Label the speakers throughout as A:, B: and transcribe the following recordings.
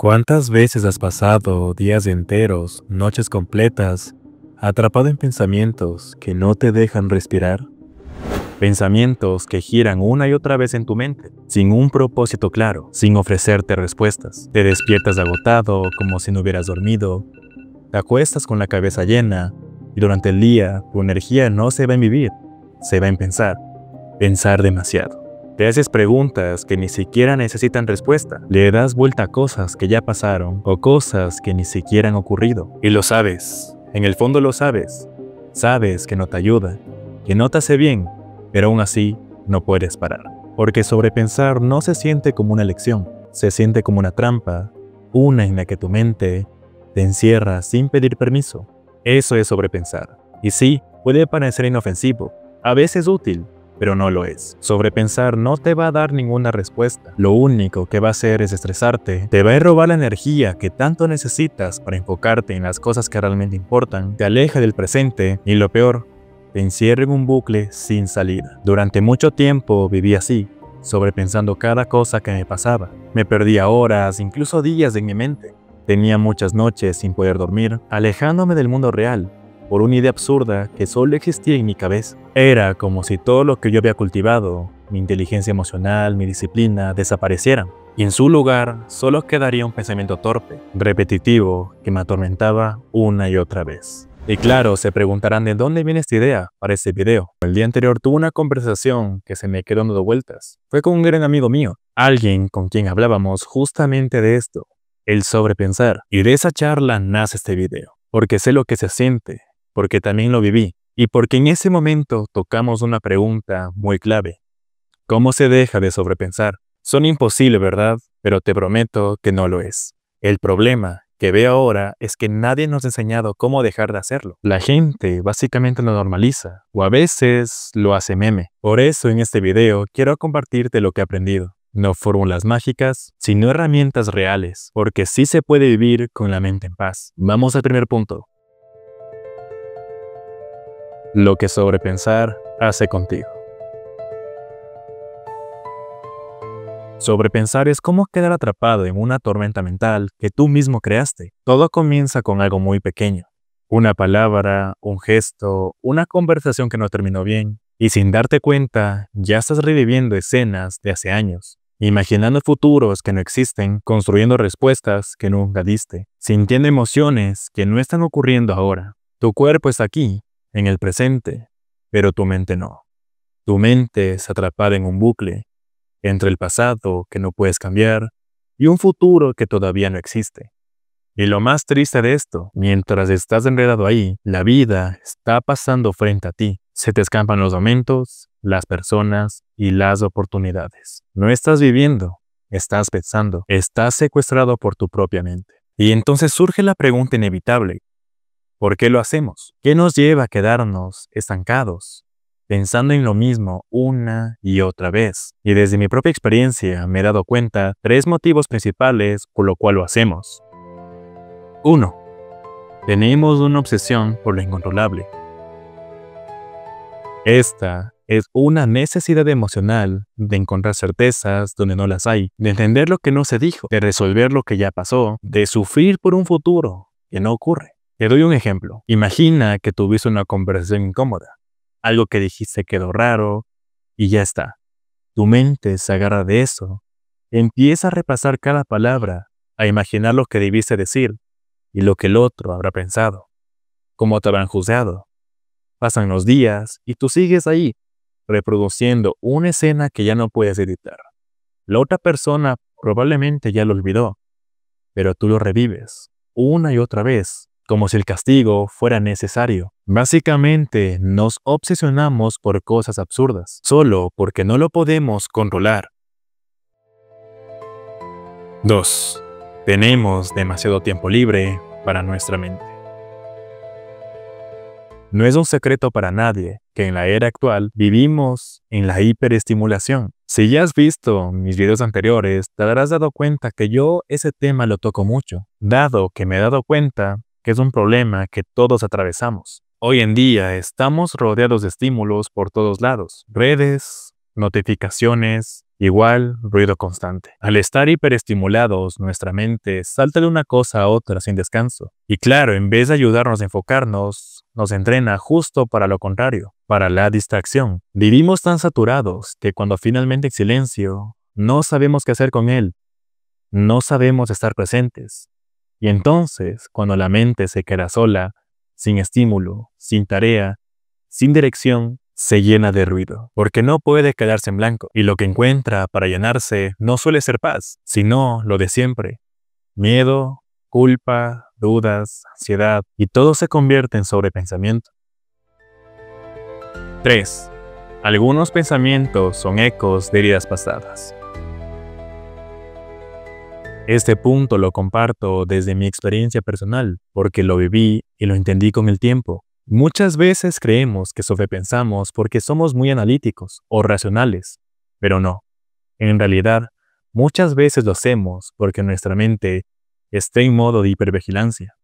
A: ¿Cuántas veces has pasado días enteros, noches completas, atrapado en pensamientos que no te dejan respirar? Pensamientos que giran una y otra vez en tu mente, sin un propósito claro, sin ofrecerte respuestas. Te despiertas agotado, como si no hubieras dormido, te acuestas con la cabeza llena, y durante el día tu energía no se va en vivir, se va en pensar demasiado. Te haces preguntas que ni siquiera necesitan respuesta. Le das vuelta a cosas que ya pasaron o cosas que ni siquiera han ocurrido. Y lo sabes. En el fondo lo sabes. Sabes que no te ayuda, que no te hace bien, pero aún así no puedes parar. Porque sobrepensar no se siente como una elección. Se siente como una trampa, una en la que tu mente te encierra sin pedir permiso. Eso es sobrepensar. Y sí, puede parecer inofensivo, a veces útil, pero no lo es. Sobrepensar no te va a dar ninguna respuesta. Lo único que va a hacer es estresarte, te va a robar la energía que tanto necesitas para enfocarte en las cosas que realmente importan, te aleja del presente y lo peor, te encierra en un bucle sin salida. Durante mucho tiempo viví así, sobrepensando cada cosa que me pasaba. Me perdía horas, incluso días en mi mente. Tenía muchas noches sin poder dormir, alejándome del mundo real, por una idea absurda que solo existía en mi cabeza. Era como si todo lo que yo había cultivado, mi inteligencia emocional, mi disciplina, desaparecieran. Y en su lugar solo quedaría un pensamiento torpe, repetitivo, que me atormentaba una y otra vez. Y claro, se preguntarán de dónde viene esta idea para este video. El día anterior tuve una conversación que se me quedó dando vueltas. Fue con un gran amigo mío, alguien con quien hablábamos justamente de esto, el sobrepensar. Y de esa charla nace este video, porque sé lo que se siente, porque también lo viví, y porque en ese momento tocamos una pregunta muy clave. ¿Cómo se deja de sobrepensar? Son imposible, ¿verdad? Pero te prometo que no lo es. El problema que veo ahora es que nadie nos ha enseñado cómo dejar de hacerlo. La gente básicamente lo normaliza, o a veces lo hace meme. Por eso en este video quiero compartirte lo que he aprendido. No fórmulas mágicas, sino herramientas reales, porque sí se puede vivir con la mente en paz. Vamos al primer punto. Lo que sobrepensar hace contigo. Sobrepensar es como quedar atrapado en una tormenta mental que tú mismo creaste. Todo comienza con algo muy pequeño. Una palabra, un gesto, una conversación que no terminó bien. Y sin darte cuenta, ya estás reviviendo escenas de hace años, imaginando futuros que no existen, construyendo respuestas que nunca diste, sintiendo emociones que no están ocurriendo ahora. Tu cuerpo está aquí, en el presente, pero tu mente no. Tu mente es atrapada en un bucle, entre el pasado que no puedes cambiar y un futuro que todavía no existe. Y lo más triste de esto, mientras estás enredado ahí, la vida está pasando frente a ti. Se te escapan los momentos, las personas y las oportunidades. No estás viviendo, estás pensando, estás secuestrado por tu propia mente. Y entonces surge la pregunta inevitable. ¿Por qué lo hacemos? ¿Qué nos lleva a quedarnos estancados, pensando en lo mismo una y otra vez? Y desde mi propia experiencia me he dado cuenta 3 motivos principales por lo cual lo hacemos. 1. Tenemos una obsesión por lo incontrolable. Esta es una necesidad emocional de encontrar certezas donde no las hay, de entender lo que no se dijo, de resolver lo que ya pasó, de sufrir por un futuro que no ocurre. Te doy un ejemplo. Imagina que tuviste una conversación incómoda. Algo que dijiste quedó raro y ya está. Tu mente se agarra de eso. Empieza a repasar cada palabra, a imaginar lo que debiste decir y lo que el otro habrá pensado. Cómo te habrán juzgado. Pasan los días y tú sigues ahí, reproduciendo una escena que ya no puedes editar. La otra persona probablemente ya lo olvidó, pero tú lo revives una y otra vez, como si el castigo fuera necesario. Básicamente, nos obsesionamos por cosas absurdas, solo porque no lo podemos controlar. 2. Tenemos demasiado tiempo libre para nuestra mente. No es un secreto para nadie que en la era actual vivimos en la hiperestimulación. Si ya has visto mis videos anteriores, te habrás dado cuenta que yo ese tema lo toco mucho, dado que me he dado cuenta que es un problema que todos atravesamos. Hoy en día estamos rodeados de estímulos por todos lados, redes, notificaciones Igual, ruido constante. Al estar hiperestimulados, nuestra mente salta de una cosa a otra sin descanso. Y claro, en vez de ayudarnos a enfocarnos, nos entrena justo para lo contrario, para la distracción. Vivimos tan saturados que cuando finalmente hay silencio, no sabemos qué hacer con él. No sabemos estar presentes. Y entonces, cuando la mente se queda sola, sin estímulo, sin tarea, sin dirección, se llena de ruido, porque no puede quedarse en blanco, y lo que encuentra para llenarse no suele ser paz, sino lo de siempre: miedo, culpa, dudas, ansiedad, y todo se convierte en sobrepensamiento. 3. Algunos pensamientos son ecos de heridas pasadas. Este punto lo comparto desde mi experiencia personal, porque lo viví y lo entendí con el tiempo. Muchas veces creemos que sobrepensamos porque somos muy analíticos o racionales, pero no. En realidad, muchas veces lo hacemos porque nuestra mente está en modo de hipervigilancia.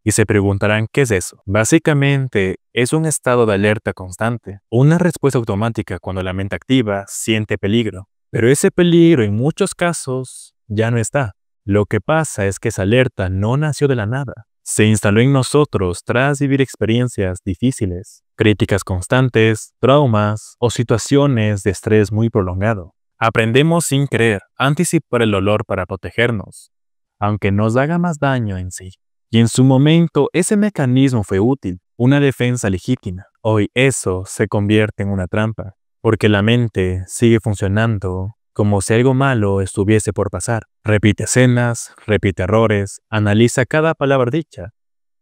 A: Y se preguntarán, ¿qué es eso? Básicamente, es un estado de alerta constante, una respuesta automática cuando la mente activa siente peligro. Pero ese peligro en muchos casos ya no está. Lo que pasa es que esa alerta no nació de la nada. Se instaló en nosotros tras vivir experiencias difíciles, críticas constantes, traumas o situaciones de estrés muy prolongado. Aprendemos sin querer a anticipar el dolor para protegernos, aunque nos haga más daño en sí. Y en su momento ese mecanismo fue útil, una defensa legítima. Hoy eso se convierte en una trampa, porque la mente sigue funcionando como si algo malo estuviese por pasar. Repite escenas, repite errores, analiza cada palabra dicha,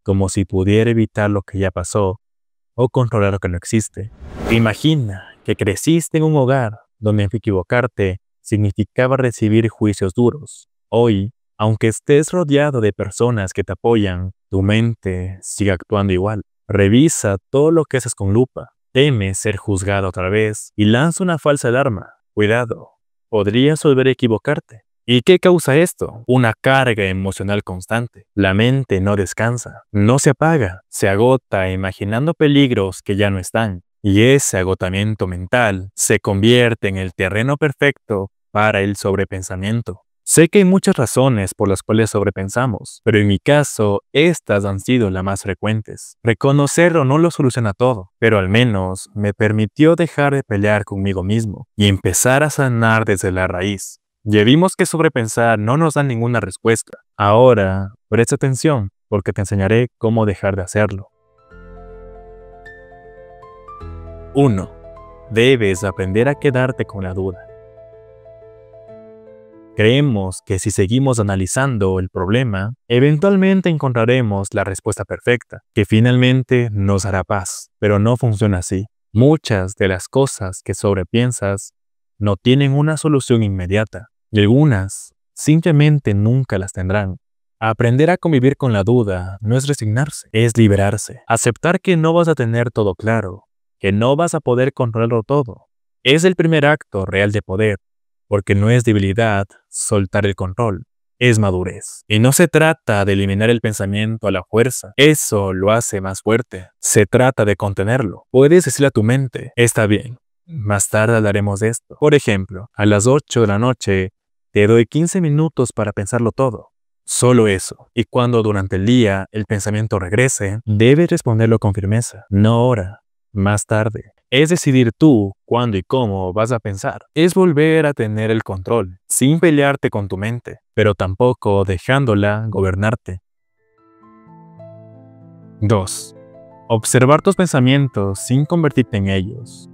A: como si pudiera evitar lo que ya pasó o controlar lo que no existe. Imagina que creciste en un hogar donde equivocarte significaba recibir juicios duros. Hoy, aunque estés rodeado de personas que te apoyan, tu mente sigue actuando igual. Revisa todo lo que haces con lupa. Teme ser juzgado otra vez y lanza una falsa alarma. Cuidado, podrías volver a equivocarte. ¿Y qué causa esto? Una carga emocional constante. La mente no descansa, no se apaga, se agota imaginando peligros que ya no están. Y ese agotamiento mental se convierte en el terreno perfecto para el sobrepensamiento. Sé que hay muchas razones por las cuales sobrepensamos, pero en mi caso, estas han sido las más frecuentes. Reconocerlo no lo soluciona todo, pero al menos me permitió dejar de pelear conmigo mismo y empezar a sanar desde la raíz. Ya vimos que sobrepensar no nos da ninguna respuesta. Ahora, presta atención, porque te enseñaré cómo dejar de hacerlo. 1. Debes aprender a quedarte con la duda. Creemos que si seguimos analizando el problema, eventualmente encontraremos la respuesta perfecta, que finalmente nos hará paz. Pero no funciona así. Muchas de las cosas que sobrepiensas no tienen una solución inmediata, y algunas simplemente nunca las tendrán. Aprender a convivir con la duda no es resignarse, es liberarse. Aceptar que no vas a tener todo claro, que no vas a poder controlarlo todo. Es el primer acto real de poder, porque no es debilidad soltar el control, es madurez. Y no se trata de eliminar el pensamiento a la fuerza, eso lo hace más fuerte. Se trata de contenerlo. Puedes decirle a tu mente, está bien, más tarde hablaremos de esto. Por ejemplo, a las 8 de la noche, te doy 15 minutos para pensarlo todo. Solo eso. Y cuando durante el día el pensamiento regrese, debes responderlo con firmeza. No ahora, más tarde. Es decidir tú cuándo y cómo vas a pensar. Es volver a tener el control, sin pelearte con tu mente, pero tampoco dejándola gobernarte. 2. Observar tus pensamientos sin convertirte en ellos.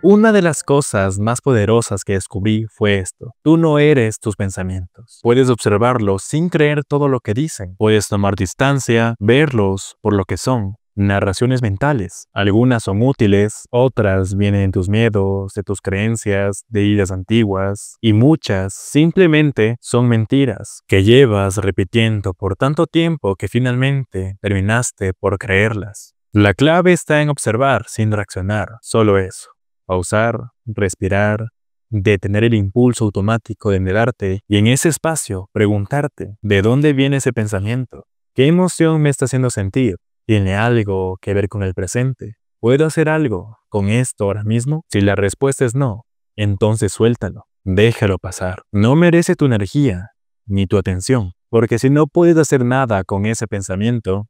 A: Una de las cosas más poderosas que descubrí fue esto. Tú no eres tus pensamientos. Puedes observarlos sin creer todo lo que dicen. Puedes tomar distancia, verlos por lo que son. Narraciones mentales. Algunas son útiles, otras vienen de tus miedos, de tus creencias, de ideas antiguas, y muchas simplemente son mentiras que llevas repitiendo por tanto tiempo que finalmente terminaste por creerlas. La clave está en observar sin reaccionar, solo eso. Pausar, respirar, detener el impulso automático de enredarte y en ese espacio preguntarte, ¿de dónde viene ese pensamiento? ¿Qué emoción me está haciendo sentir? ¿Tiene algo que ver con el presente? ¿Puedo hacer algo con esto ahora mismo? Si la respuesta es no, entonces suéltalo, déjalo pasar. No merece tu energía ni tu atención, porque si no puedes hacer nada con ese pensamiento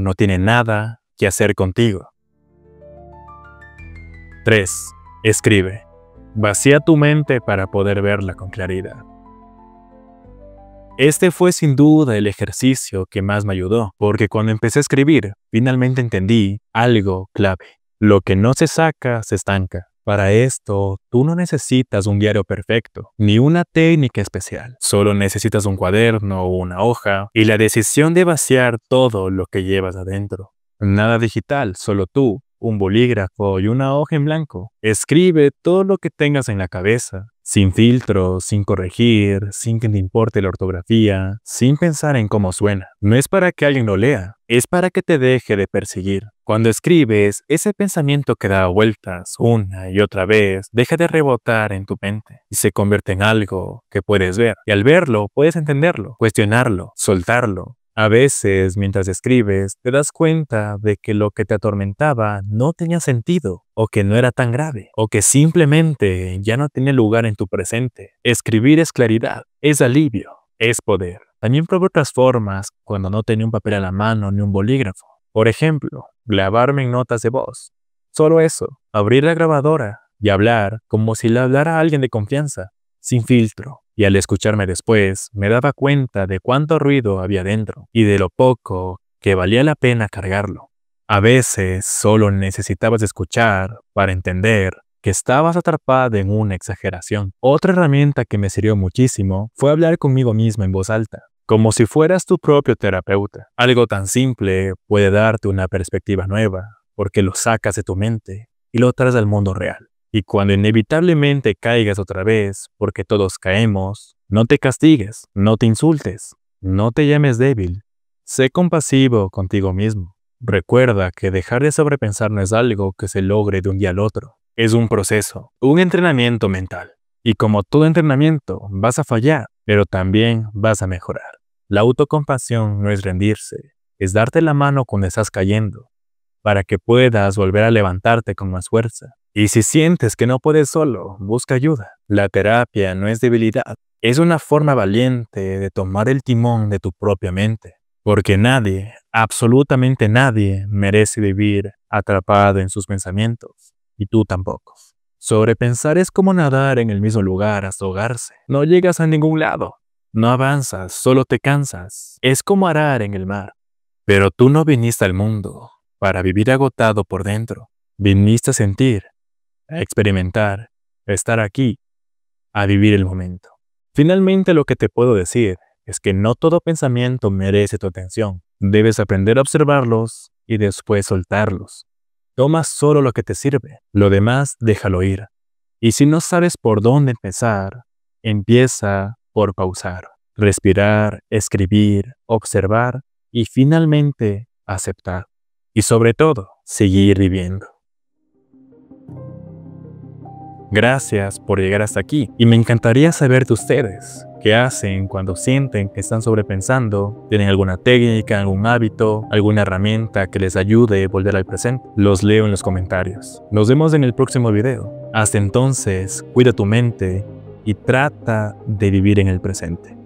A: no tiene nada que hacer contigo. 3. Escribe. Vacía tu mente para poder verla con claridad. Este fue sin duda el ejercicio que más me ayudó, porque cuando empecé a escribir, finalmente entendí algo clave. Lo que no se saca, se estanca. Para esto, tú no necesitas un diario perfecto, ni una técnica especial. Solo necesitas un cuaderno o una hoja y la decisión de vaciar todo lo que llevas adentro. Nada digital, solo tú, un bolígrafo y una hoja en blanco. Escribe todo lo que tengas en la cabeza, sin filtros, sin corregir, sin que te importe la ortografía, sin pensar en cómo suena. No es para que alguien lo lea, es para que te deje de perseguir. Cuando escribes, ese pensamiento que da vueltas una y otra vez deja de rebotar en tu mente y se convierte en algo que puedes ver. Y al verlo, puedes entenderlo, cuestionarlo, soltarlo. A veces, mientras escribes, te das cuenta de que lo que te atormentaba no tenía sentido, o que no era tan grave, o que simplemente ya no tiene lugar en tu presente. Escribir es claridad, es alivio, es poder. También probé otras formas cuando no tenía un papel a la mano ni un bolígrafo. Por ejemplo, grabarme en notas de voz. Solo eso, abrir la grabadora y hablar como si le hablara a alguien de confianza, sin filtro. Y al escucharme después, me daba cuenta de cuánto ruido había dentro y de lo poco que valía la pena cargarlo. A veces solo necesitabas escuchar para entender que estabas atrapado en una exageración. Otra herramienta que me sirvió muchísimo fue hablar conmigo mismo en voz alta, como si fueras tu propio terapeuta. Algo tan simple puede darte una perspectiva nueva, porque lo sacas de tu mente y lo traes al mundo real. Y cuando inevitablemente caigas otra vez, porque todos caemos, no te castigues, no te insultes, no te llames débil. Sé compasivo contigo mismo. Recuerda que dejar de sobrepensar no es algo que se logre de un día al otro. Es un proceso, un entrenamiento mental. Y como todo entrenamiento, vas a fallar, pero también vas a mejorar. La autocompasión no es rendirse, es darte la mano cuando estás cayendo, para que puedas volver a levantarte con más fuerza. Y si sientes que no puedes solo, busca ayuda. La terapia no es debilidad, es una forma valiente de tomar el timón de tu propia mente. Porque nadie, absolutamente nadie, merece vivir atrapado en sus pensamientos. Y tú tampoco. Sobrepensar es como nadar en el mismo lugar hasta ahogarse. No llegas a ningún lado. No avanzas, solo te cansas. Es como arar en el mar. Pero tú no viniste al mundo para vivir agotado por dentro. Viniste a sentir, a experimentar, a estar aquí, a vivir el momento. Finalmente, lo que te puedo decir es que no todo pensamiento merece tu atención. Debes aprender a observarlos y después soltarlos. Toma solo lo que te sirve, lo demás déjalo ir. Y si no sabes por dónde empezar, empieza por pausar, respirar, escribir, observar y finalmente aceptar. Y sobre todo, seguir viviendo. Gracias por llegar hasta aquí y me encantaría saber de ustedes. ¿Qué hacen cuando sienten que están sobrepensando? ¿Tienen alguna técnica, algún hábito, alguna herramienta que les ayude a volver al presente? Los leo en los comentarios. Nos vemos en el próximo video. Hasta entonces, cuida tu mente y trata de vivir en el presente.